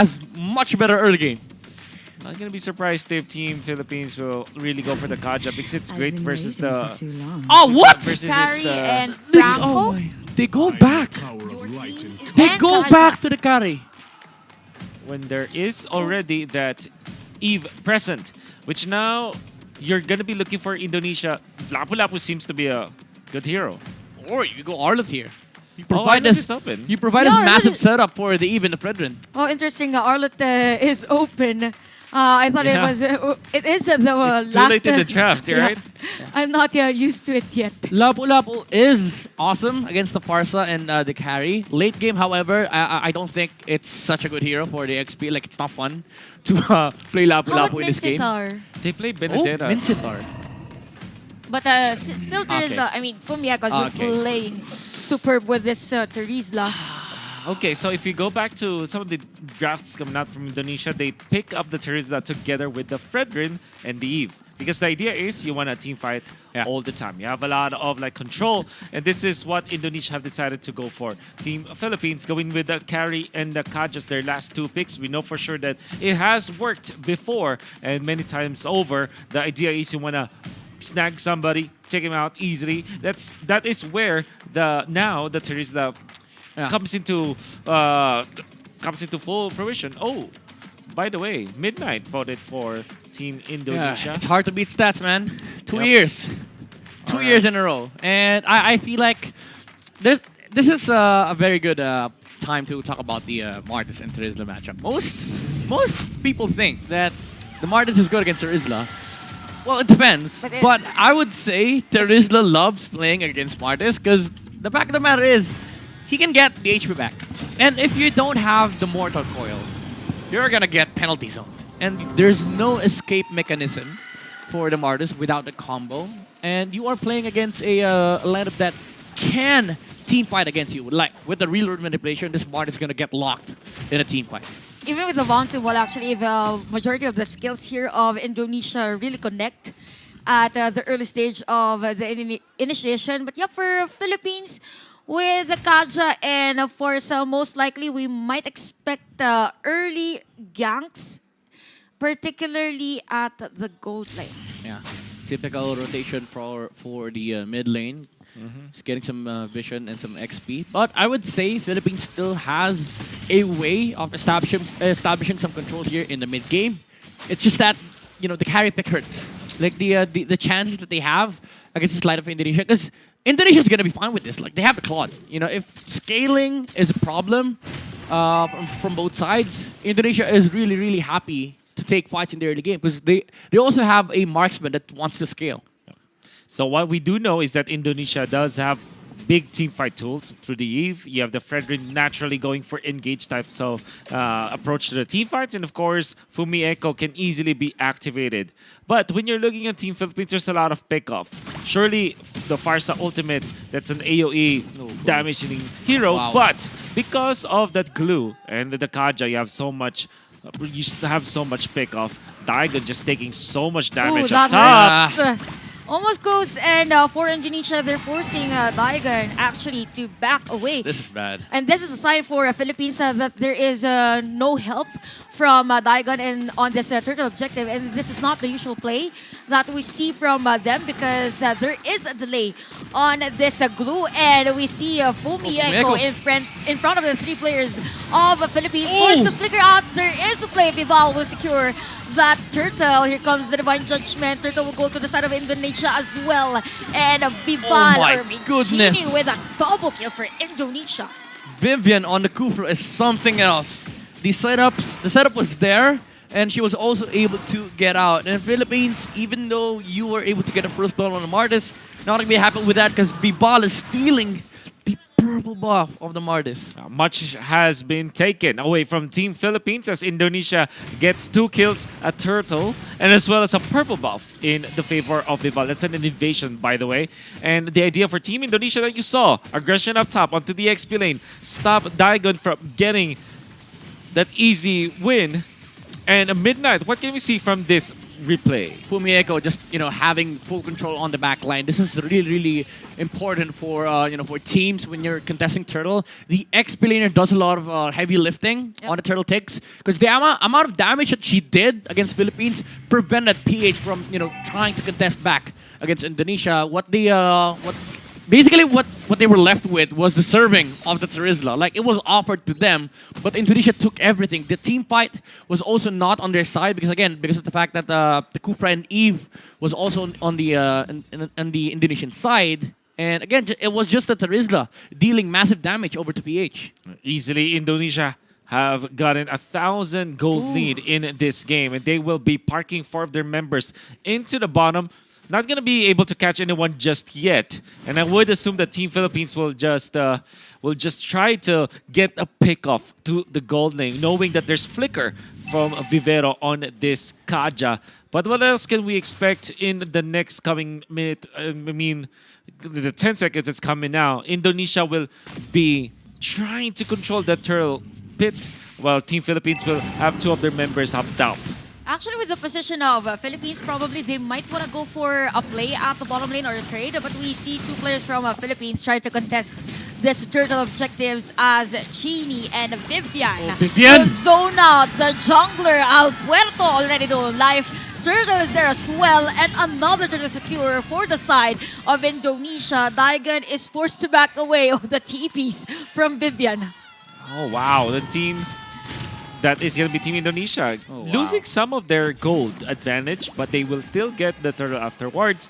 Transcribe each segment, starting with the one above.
has much better early game. Not gonna be surprised if Team Philippines will really go for the Kaja because it's great versus the Oh, what? versus Carry its and They, Franco. oh my, they go back. They And go Kaja. back to the carry. when there is already that Eve present, which now you're gonna be looking for Indonesia. Lapu-Lapu seems to be a good hero. Or you go Arlet here. You Oh, provide Arlet this. is open. You provide Yeah, this Arlet massive is- setup for the Eve and the Fredrin. Oh, interesting. Arlet is open. I thought Yeah. it is the It's too last. late in the draft, right? I'm not used to it yet. Lapu-Lapu is awesome against the Farsa and the carry. Late game, however, I don't think it's such a good hero for the XP. Like, it's not fun to play How about Lapu-Lapu in this game. Mincitar? They play Oh, Benedetta. Mincitar. But still, there is. Okay. I mean, Fumiaka's Okay. playing superb with this Terizla. Okay, so if you go back to some of the drafts coming out from Indonesia, they pick up the Terizla together with the Fredrin and the Eve. Because the idea is you want a team fight all the time. You have a lot of like control, and this is what Indonesia have decided to go for. Team Philippines going with the carry and the Kajas, their last two picks. We know for sure that it has worked before and many times over. The idea is you want to snag somebody, take him out easily. That is where the Terizla comes into full fruition. Oh, by the way, Midnight voted for Team Indonesia. It's hard to beat stats, man. 2 Yep. years. 2 Alright. years in a row. And I feel like this is a very good time to talk about the Martis and Terizla matchup. Most people think that the Martis is good against Terizla. Well, it depends. But I would say Terizla loves playing against Martis because the fact of the matter is he can get the HP back. And if you don't have the Mortal Coil, you're going to get penalty zone. And there's no escape mechanism for the Martis without the combo. And you are playing against a lineup that can team fight against you. Like, with the real world manipulation, this Martis is going to get locked in a team fight. Even with the Vonsu wall, actually, the majority of the skills here of Indonesia really connect at the early stage of the initiation. But yeah, for Philippines, with the Kaja and Forza, most likely we might expect early ganks, particularly at the gold lane. Yeah. Typical rotation for the mid lane. It's getting some vision and some XP. But I would say Philippines still has a way of establishing some control here in the mid game. It's just that, you know, the carry pick hurts. Like the chances that they have against this lineup of Indonesia, because Indonesia is gonna be fine with this. Like, they have a Claude. You know, if scaling is a problem from both sides, Indonesia is really happy to take fights in the early game because they also have a marksman that wants to scale. So what we do know is that Indonesia does have big team fight tools through the Eve. You have the Fredrin naturally going for engage types of approach to the team fights. And of course, Fumi Echo can easily be activated. But when you're looking at Team Philippines, there's a lot of pick-off. Surely the Farsa Ultimate, that's an AoE damaging hero. Wow. But because of that glue and the Kaja, you have so much pick-off. Daigon just taking so much damage Ooh, up that top. hurts. Almost goes, and for Indonesia, they're forcing Daigon actually to back away. This is bad. And this is a sign for Philippines that there is no help from Daigon on this turtle objective. And this is not the usual play that we see from them because there is a delay on this glue. And we see Fumi Echo in front of the three players of Philippines. Forced to flicker out. There is a play. Vival will secure that turtle. Here comes the Divine Judgment. Turtle will go to the side of Indonesia as well. And Vival or Genie with a double kill for Indonesia. Vivian on the Kufra is something else. The setup was there, and she was also able to get out. And Philippines, even though you were able to get a first blood on the Martis, not gonna be happy with that because Vival is stealing the purple buff of the Martis. Much has been taken away from Team Philippines as Indonesia gets 2 kills, a turtle, and as well as a purple buff in the favor of Vival. That's an invasion, by the way. And the idea for Team Indonesia that you saw, aggression up top onto the XP lane, stop Daigon from getting that easy win. And a Midnight, what can we see from this replay. Fumieko just having full control on the back line. This is really important for for teams when you're contesting turtle. The XP laner does a lot of heavy lifting on the turtle ticks because the amount of damage that she did against Philippines prevented PH from trying to contest back against Indonesia. What they were left with was the serving of the Terizla. Like, it was offered to them, but Indonesia took everything. The team fight was also not on their side because of the fact that the Kufra and Eve was also on the Indonesian side. And again, it was just the Terizla dealing massive damage over to PH. Easily, Indonesia have gotten 1,000 gold lead in this game, and they will be parking 4 of their members into the bottom. Not going to be able to catch anyone just yet. And I would assume that Team Philippines will just try to get a pick off to the gold lane, knowing that there's flicker from Vivero on this Kaja. But what else can we expect in the next coming minute? I mean, the 10 seconds is coming now. Indonesia will be trying to control the turtle pit, while Team Philippines will have 2 of their members up top. Actually, with the position of Philippines, probably they might want to go for a play at the bottom lane or a trade. But we see 2 players from Philippines try to contest this turtle objectives as Chini and Vivian. Vivian! The zone out, the jungler, Alberto already doing life. Turtle is there as well, and another turtle secure for the side of Indonesia. Daigon is forced to back away of the TPs from Vivian. Oh, wow. The team that is going to be Team Indonesia. Losing some of their gold advantage, but they will still get the turtle afterwards.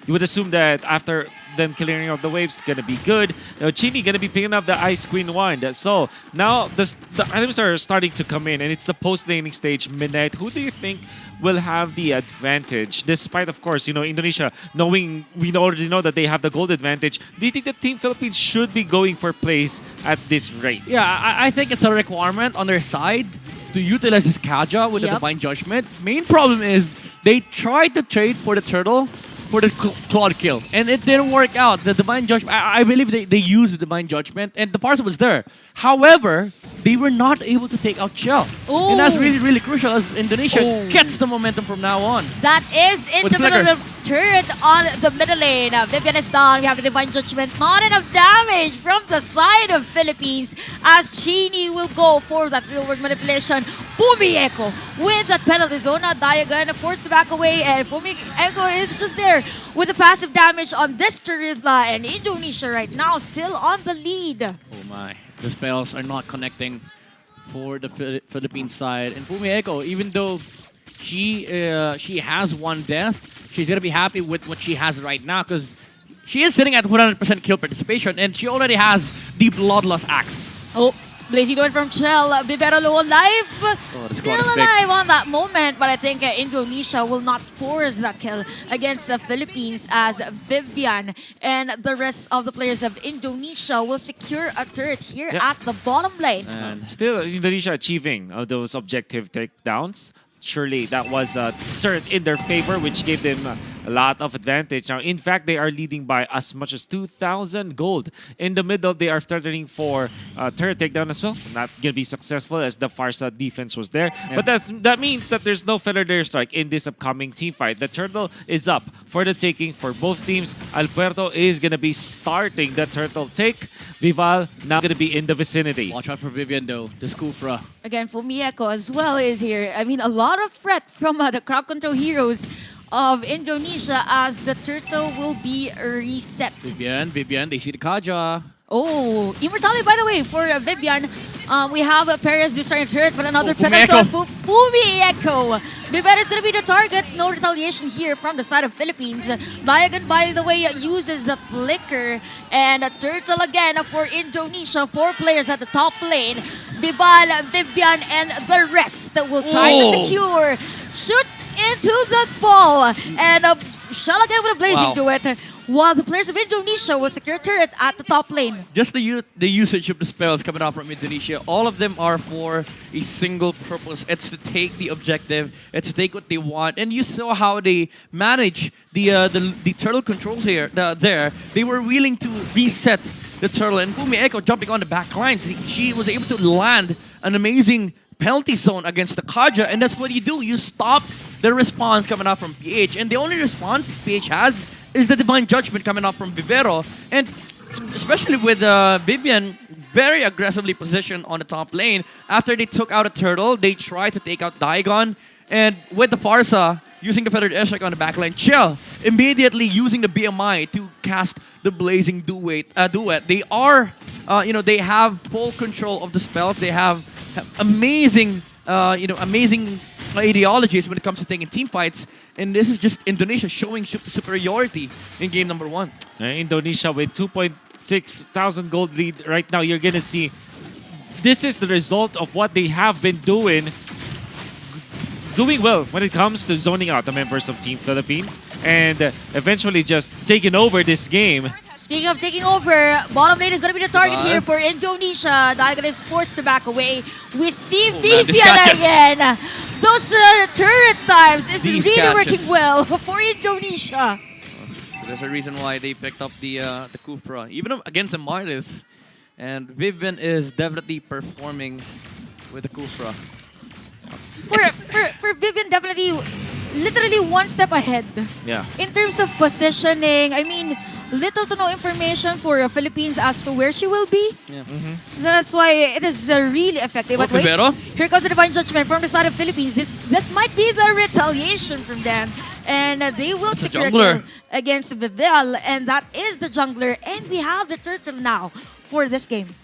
You would assume that after them clearing out the waves, going to be good. Chini going to be picking up the Ice Queen wand. So now the items are starting to come in, and it's the post-laning stage, Midnight. Who do you think will have the advantage? Despite, of course, Indonesia, we already know that they have the gold advantage. Do you think that Team Philippines should be going for plays at this rate? Yeah, I think it's a requirement on their side to utilize this Kaja with the Divine Judgment. Main problem is they tried to trade for the turtle for the Claude kill, and it didn't work out. The Divine Judgment, I believe they used the Divine Judgment, and the parcel was there. However, they were not able to take out Shell. And that's really crucial as Indonesia gets the momentum from now on. That is in the middle of the turret on the middle lane. Vivian is down. We have the Divine Judgment. Not enough damage from the side of Philippines as Chini will go for that real-world manipulation. Fumieko with that penalty zone. Diagon forced to back away, and Fumieko is just there with the passive damage on this Terizla, and Indonesia right now still on the lead. Oh my. The spells are not connecting for the Philippine side. And Fumieko, even though she has 1 death, she's going to be happy with what she has right now because she is sitting at 100% kill participation and she already has the Bloodlust Axe. Oh, Blazing Door from Shell. Vivero low on life. Still alive on that moment, but I think Indonesia will not force that kill against the Philippines as Vivian and the rest of the players of Indonesia will secure a turret here at the bottom lane. And still, Indonesia achieving those objective takedowns. Surely that was a turret in their favor, which gave them a lot of advantage. Now, in fact, they are leading by as much as 2,000 gold. In the middle, they are threatening for turret takedown as well. Not going to be successful as the Farsa defense was there. But that means that there's no Feather Layer Strike in this upcoming team fight. The turtle is up for the taking for both teams. Alberto is going to be starting the turtle take. Vival now going to be in the vicinity. Watch out for Vivian though, the Skufra. Again, Fumieko as well is here. I mean, a lot of threat from the crowd control heroes of Indonesia as the turtle will be reset. Vivian, they see the Kaja. Oh, Immortality, by the way, for Vivian. We have Perez destroying turret, but another penalty on Fumieko. Vivian is going to be the target. No retaliation here from the side of Philippines. Diagon, by the way, uses the flicker. And a turtle again for Indonesia. 4 players at the top lane. Vival, Vivian, and the rest will try to secure. Shoot into the ball. And Shell again with a blazing to it. While the players of Indonesia will secure turret at the top lane. Just the usage of the spells coming out from Indonesia, all of them are for a single purpose. It's to take the objective, it's to take what they want. And you saw how they manage the turtle control here. There, they were willing to reset the turtle. And Fumieko jumping on the back lines, she was able to land an amazing penalty zone against the Kaja, and that's what you do. You stop the response coming out from PH. And the only response PH has is the Divine Judgment coming out from Vivero. And especially with Vivian very aggressively positioned on the top lane. After they took out a turtle, they tried to take out Daigon. And with the Farsa, using the Feathered Airstrike on the backline, Chill immediately using the BMI to cast the Blazing Duet. They are, they have full control of the spells. They have amazing, amazing ideologies when it comes to taking team fights. And this is just Indonesia showing superiority in game number 1. Indonesia with 2.6 thousand gold lead right now. You're going to see this is the result of what they have been doing well when it comes to zoning out the members of Team Philippines and eventually just taking over this game. Speaking of taking over, bottom lane is going to be the target here for Indonesia. Daigon is forced to back away. We see Vivian again. Those turret times is really working well for Indonesia. There's a reason why they picked up the Kufra, even against the Martis. And Vivian is definitely performing with the Kufra. For Vivian, definitely, literally one step ahead. Yeah. In terms of positioning, I mean, little to no information for Philippines as to where she will be. Yeah. That's why it is really effective. But wait, here comes the Divine Judgment from the side of Philippines. This might be the retaliation from them. And they will secure a kill against Vivel. And that is the jungler. And we have the turtle now for this game.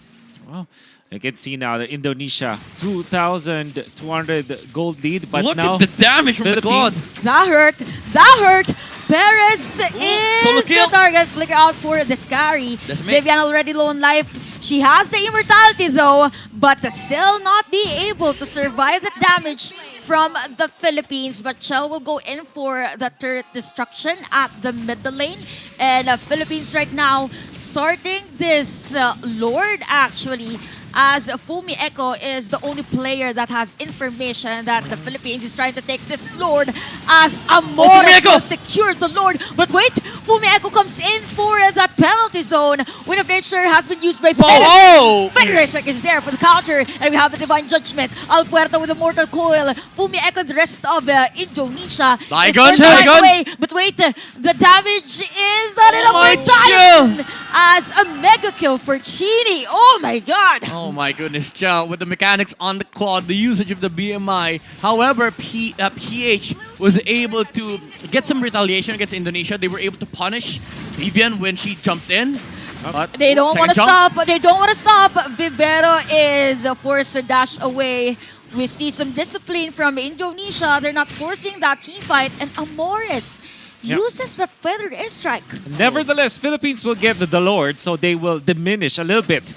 Wow. You can see now that Indonesia 2,200 gold lead, but look now at the damage from the gods. That hurt. That hurt. Perez is the target. Flicker out for the Scary. Vivian already low on life. She has the immortality though, but still not be able to survive the damage from the Philippines. But Chell will go in for the turret destruction at the middle lane. And Philippines right now starting this Lord actually, as Fumi Echo is the only player that has information that the Philippines is trying to take this Lord, as Amores will secure the Lord. But wait, Fumi Echo comes in for that penalty zone. Wind of Nature has been used by Perez. Federation is there for the counter, and we have the Divine Judgment. Alpuerta with the Mortal Coil. Fumi Echo and the rest of Indonesia is right away. But wait, the damage is not enough for Diamond as a mega kill for Chini. Oh my god. Oh my goodness, Chow, with the mechanics on the Claude, the usage of the BMI. However, PH was able to get some retaliation against Indonesia. They were able to punish Vivian when she jumped in. They don't want to stop. They don't want to stop. Vivero is forced to dash away. We see some discipline from Indonesia. They're not forcing that team fight. And Amores uses that feathered airstrike. Nevertheless, Philippines will get the Lord, so they will diminish a little bit.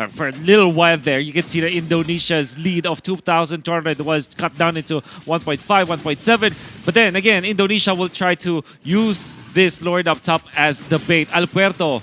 For a little while there, you can see that Indonesia's lead of 2,200 was cut down into 1.5, 1.7. But then again, Indonesia will try to use this Lord up top as the bait. Alpuerto,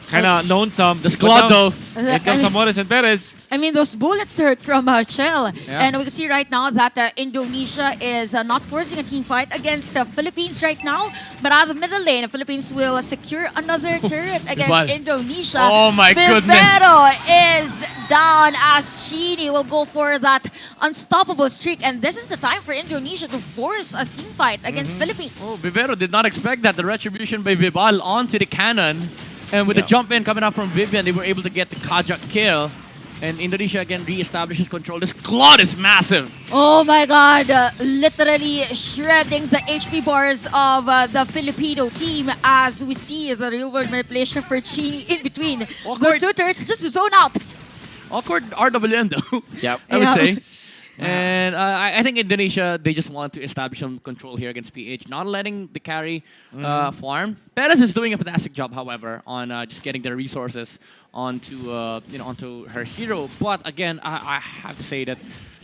kind of lonesome. The squad though. Here comes Amores and Perez. I mean, those bullets hurt from Chell. And we can see right now that Indonesia is not forcing a team fight against the Philippines right now. But out of the middle lane, the Philippines will secure another turret against Indonesia. Oh my goodness. Vivero is down as Chini will go for that unstoppable streak. And this is the time for Indonesia to force a team fight against Philippines. Oh, Vivero did not expect that. The retribution by Vival onto the cannon. And with the jump in coming out from Vivian, they were able to get the Kajak kill. And Indonesia again re-establishes control. This Claude is massive. Oh my god, literally shredding the HP bars of the Filipino team as we see the real-world manipulation for Chini in between. The suitors just to zone out. Awkward RWN though. Yep. I would say. And I think Indonesia, they just want to establish some control here against PH, not letting the carry farm. Perez is doing a fantastic job, however, on just getting the resources onto onto her hero. But again, I have to say that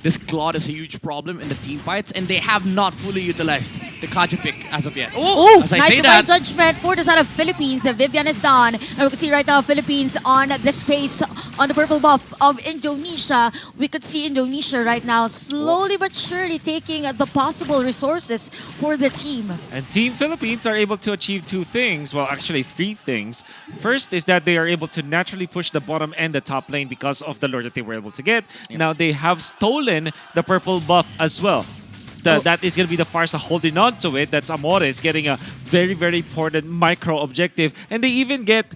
this Claude is a huge problem in the team fights, and they have not fully utilized the Kaja pick as of yet. Oh, as I nice say Divine that, Judgment for the side of Philippines. Vivian is done. And we can see right now Philippines on the space on the purple buff of Indonesia. We could see Indonesia right now slowly but surely taking the possible resources for the team. And Team Philippines are able to achieve two things. Well, actually three things. First is that they are able to naturally push the bottom and the top lane because of the Lord that they were able to get. Now they have stolen the purple buff as well. That is going to be the Farsa holding on to it. That's Amores getting a very, very important micro objective. And they even got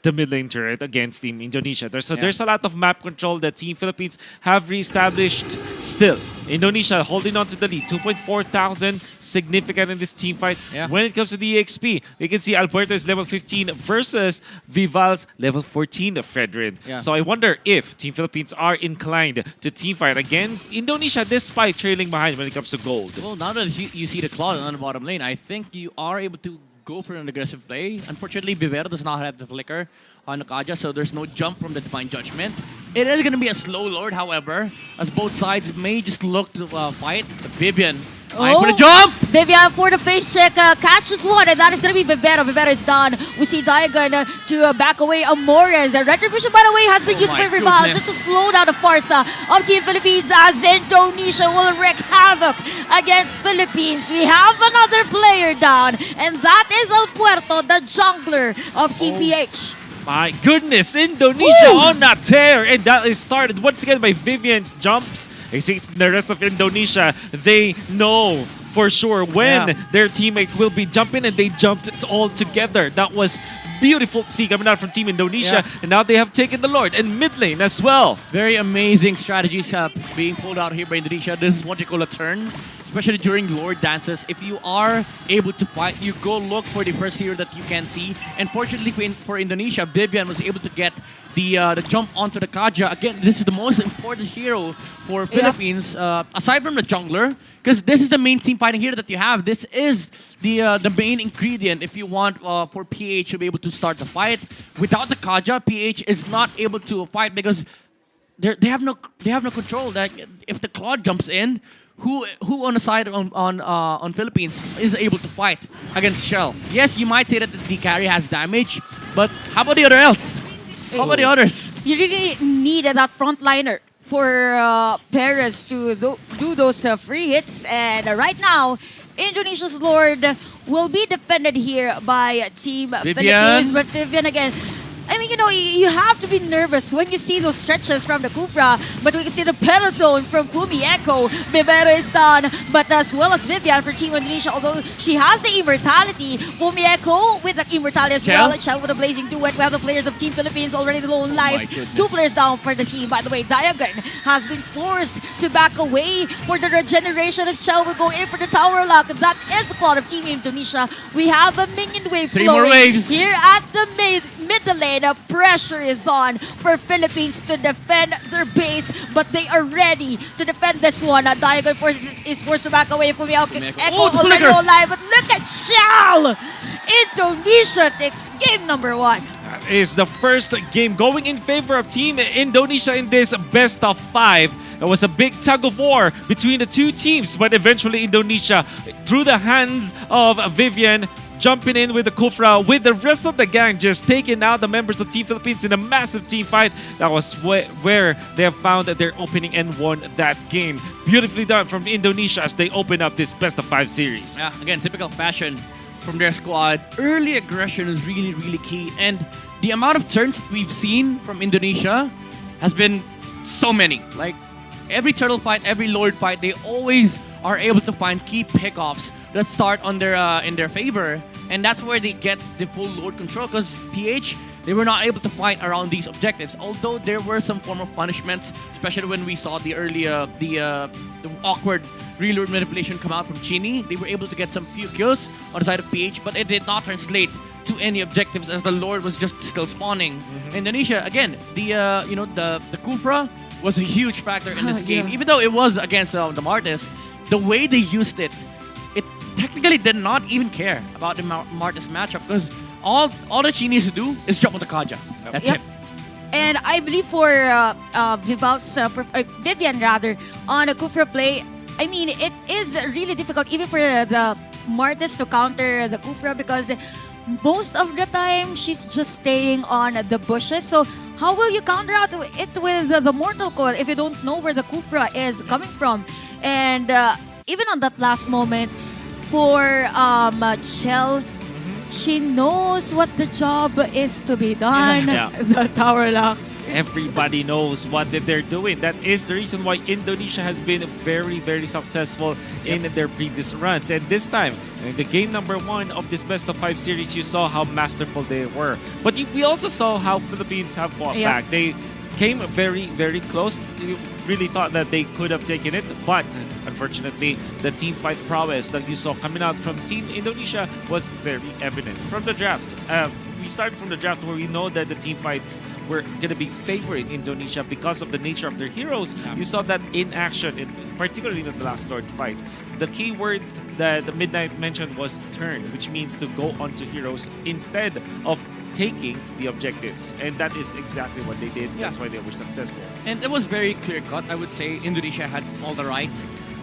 the mid lane turret against Team Indonesia. There's a lot of map control that Team Philippines have reestablished still. Indonesia holding on to the lead. 2,400 significant in this team fight. Yeah. When it comes to the EXP, you can see Alberto is level 15 versus Vival's level 14 of Fredrin. Yeah. So I wonder if Team Philippines are inclined to team fight against Indonesia despite trailing behind when it comes to gold. Well, now that you see the Claude on the bottom lane, I think you are able to go for an aggressive play. Unfortunately, Vivero does not have the flicker on Nakaja, so there's no jump from the Divine Judgment. It is going to be a slow lord, however, as both sides may just look to fight. Vivian, time for the jump! Vivian for the face check, catches one, and that is going to be Vivero. Vivero is done. We see Diagon to back away Amores. Retribution, by the way, has been used by Rival just to slow down the Farsa of Team Philippines as Indonesia will wreak havoc against Philippines. We have another player down, and that is El Puerto, the jungler of TPH. My goodness, Indonesia on a tear, and that is started once again by Vivian's jumps. I think the rest of Indonesia, they know for sure when their teammate will be jumping, and they jumped it all together. That was beautiful to see coming out from Team Indonesia, and now they have taken the Lord and mid lane as well. Very amazing strategies being pulled out here by Indonesia. This is what you call a turn, especially during Lord dances. If you are able to fight, you go look for the first hero that you can see. And fortunately for Indonesia, Vivian was able to get the jump onto the Kaja. Again, this is the most important hero for Philippines, aside from the jungler, because this is the main team fighting hero that you have. This is the main ingredient if you want for PH to be able to start the fight. Without the Kaja, PH is not able to fight because they have no control. That if the Claude jumps in, who on the side on Philippines is able to fight against Shell? Yes, you might say that the carry has damage, but how about the other else? How about the others? You really need that frontliner for Perez to do those free hits. And right now, Indonesia's Lord will be defended here by Team Philippines. But Vivian again, I mean, you know, you have to be nervous when you see those stretches from the Kufra, but we can see the pedal zone from Fumi Echo. Vivero is done, but as well as Vivian for Team Indonesia, although she has the immortality. Fumi Echo with that immortality as well. Chell with a blazing duet. We have the players of Team Philippines already low on life. 2 players down for the team. By the way, Diagon has been forced to back away for the regeneration as Chell will go in for the tower lock. That is the plot of Team Indonesia. We have a minion wave 3 more waves here at the middle lane. The pressure is on for Philippines to defend their base, but they are ready to defend this one. Diagon is forced to back away from Echo already alive, but look at Shell! Indonesia takes game number 1. That is the first game going in favor of Team Indonesia in this best of 5. It was a big tug of war between the two teams, but eventually Indonesia, through the hands of Vivian, jumping in with the Kufra, with the rest of the gang just taking out the members of Team Philippines in a massive team fight. That was where they have found their opening and won that game. Beautifully done from Indonesia as they open up this best of 5 series. Yeah, again, typical fashion from their squad. Early aggression is really, really key. And the amount of turns we've seen from Indonesia has been so many. Like, every turtle fight, every lord fight, they always are able to find key pickoffs that start on their in their favor, and that's where they get the full lord control. Because PH, they were not able to fight around these objectives, although there were some form of punishments, especially when we saw the awkward reload manipulation come out from Chini. They were able to get some few kills on the side of PH, but it did not translate to any objectives as the lord was just still spawning. Indonesia, again, the Kufra was a huge factor in this game, even though it was against the Martis. The way they used it technically did not even care about the Martis matchup, because all that she needs to do is jump on the Kaja. That's it. And I believe for Vivian rather, on a Kufra play, I mean, it is really difficult even for the Martis to counter the Kufra, because most of the time she's just staying on the bushes. So how will you counter out it with the Mortal Coil if you don't know where the Kufra is coming from? And even on that last moment, for Chell, she knows what the job is to be done. The tower lock. everybody knows what they're doing. That is the reason why Indonesia has been very, very successful in their previous runs. And this time, in the game number 1 of this best of 5 series, you saw how masterful they were. But we also saw how Philippines have fought back. They came very, very close. You really thought that they could have taken it, but unfortunately, the team fight prowess that you saw coming out from Team Indonesia was very evident. From the draft, we started from the draft where we know that the team fights were going to be favoring Indonesia because of the nature of their heroes. You saw that in action, particularly in the last Lord fight. The key word that the Midnight mentioned was turn, which means to go onto heroes instead of taking the objectives, and that is exactly what they did. That's why they were successful. And it was very clear-cut. I would say Indonesia had all the right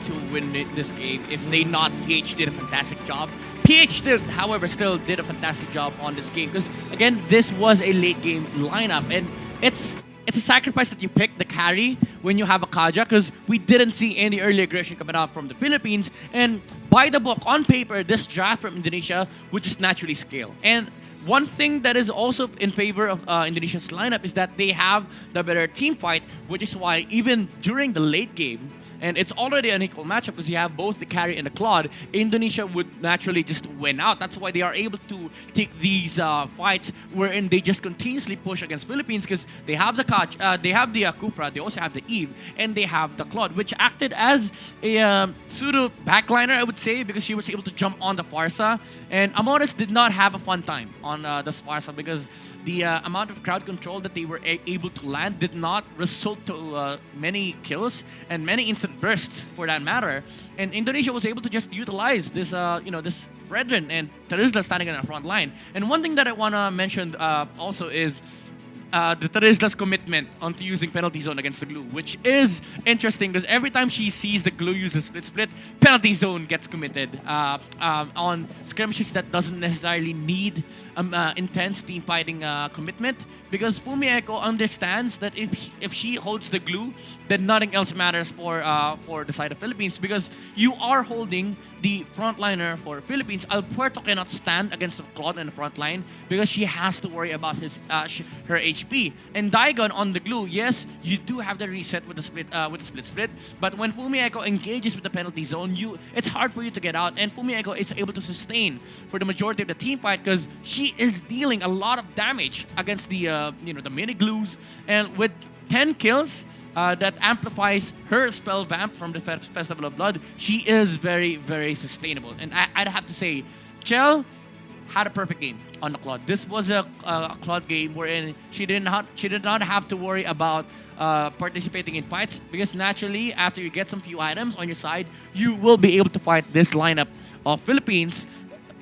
to win this game if they not PH did a fantastic job. PH did, however, still did a fantastic job on this game because, again, this was a late game lineup, and it's a sacrifice that you pick the carry when you have a Kaja because we didn't see any early aggression coming out from the Philippines, and by the book, on paper, this draft from Indonesia would just naturally scale. And one thing that is also in favor of Indonesia's lineup is that they have the better team fight, which is why even during the late game, and it's already an equal matchup because you have both the carry and the Claude, Indonesia would naturally just win out. That's why they are able to take these fights wherein they just continuously push against Philippines because they have the they have the Kufra, they also have the Eve, and they have the Claude, which acted as a pseudo backliner, I would say, because she was able to jump on the Farsa. And Amores did not have a fun time on the Farsa because the amount of crowd control that they were able to land did not result to many kills and many instant bursts for that matter. And Indonesia was able to just utilize this, this Fredrin and Terizla standing in the front line. And one thing that I want to mention also is the Terizla's commitment onto using penalty zone against the glue, which is interesting because every time she sees the glue use a split, penalty zone gets committed on skirmishes that doesn't necessarily need intense team fighting commitment, because Fumi Echo understands that if she holds the glue, then nothing else matters for the side of Philippines, because you are holding the frontliner for Philippines. Alpuerto cannot stand against the Claude in the front line because she has to worry about her HP. And Daigon on the glue, yes, you do have the reset with the split, but when Fumi Echo engages with the penalty zone, it's hard for you to get out, and Fumi Echo is able to sustain for the majority of the team fight because she is dealing a lot of damage against the the mini glues, and with 10 kills. That amplifies her spell vamp from the Festival of Blood. She is very, very sustainable. And I'd have to say, Chell had a perfect game on the Claude. This was a Claude game wherein she did not have to worry about participating in fights, because naturally, after you get some few items on your side, you will be able to fight this lineup of Philippines,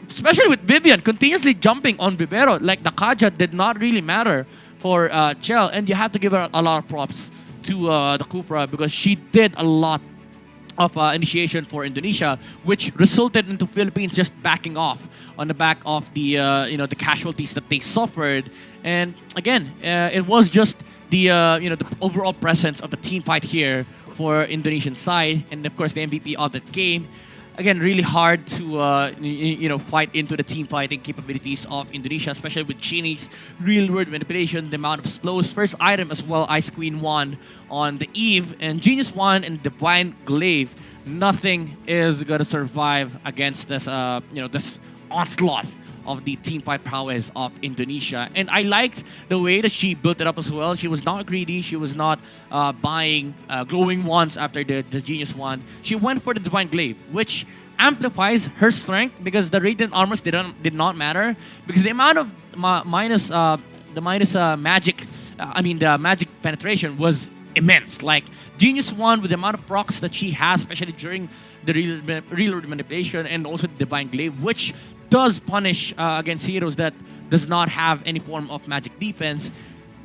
especially with Vivian continuously jumping on Vivero. Like, the Kaja did not really matter for Chell, and you have to give her a lot of props to the Kufra because she did a lot of initiation for Indonesia, which resulted into Philippines just backing off on the back of the the casualties that they suffered. And again, it was just the the overall presence of the team fight here for Indonesian side, and of course the MVP of that game. Again, really hard to fight into the team fighting capabilities of Indonesia, especially with Chini's real-world manipulation, the amount of slows, first item as well, Ice Queen 1 on the Eve, and Genius 1 and Divine Glaive. Nothing is gonna survive against this this onslaught of the team fight prowess of Indonesia. And I liked the way that she built it up as well. She was not greedy. She was not buying glowing wands after the Genius one. She went for the Divine Glaive, which amplifies her strength because the Radiant Armors did not matter, because the amount of magic, the magic penetration was immense. Like, Genius 1 with the amount of procs that she has, especially during the real manipulation, and also the Divine Glaive, which does punish against heroes that does not have any form of magic defense.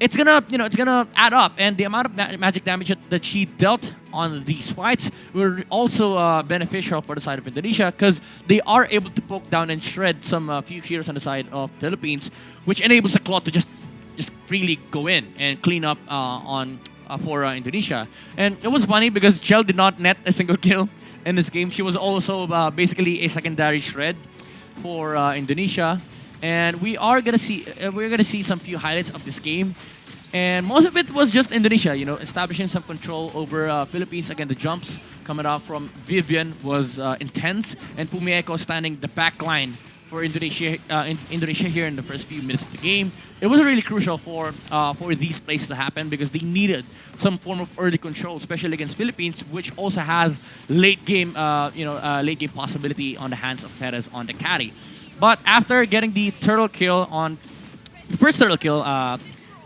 It's gonna add up, and the amount of magic damage that she dealt on these fights were also beneficial for the side of Indonesia, because they are able to poke down and shred some few heroes on the side of Philippines, which enables the Claw to just freely go in and clean up for Indonesia. And it was funny because Chell did not net a single kill in this game. She was also basically a secondary shred for Indonesia, and we're gonna see some few highlights of this game. And most of it was just Indonesia, establishing some control over Philippines. Again, the jumps coming off from Vivian was intense, and Pumieko standing the back line for Indonesia. Indonesia here in the first few minutes of the game, it was really crucial for these plays to happen because they needed some form of early control, especially against Philippines, which also has late game possibility on the hands of Perez on the carry. But after getting the turtle kill on the first turtle kill,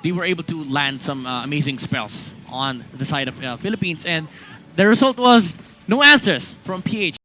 they were able to land some amazing spells on the side of Philippines, and the result was no answers from PH.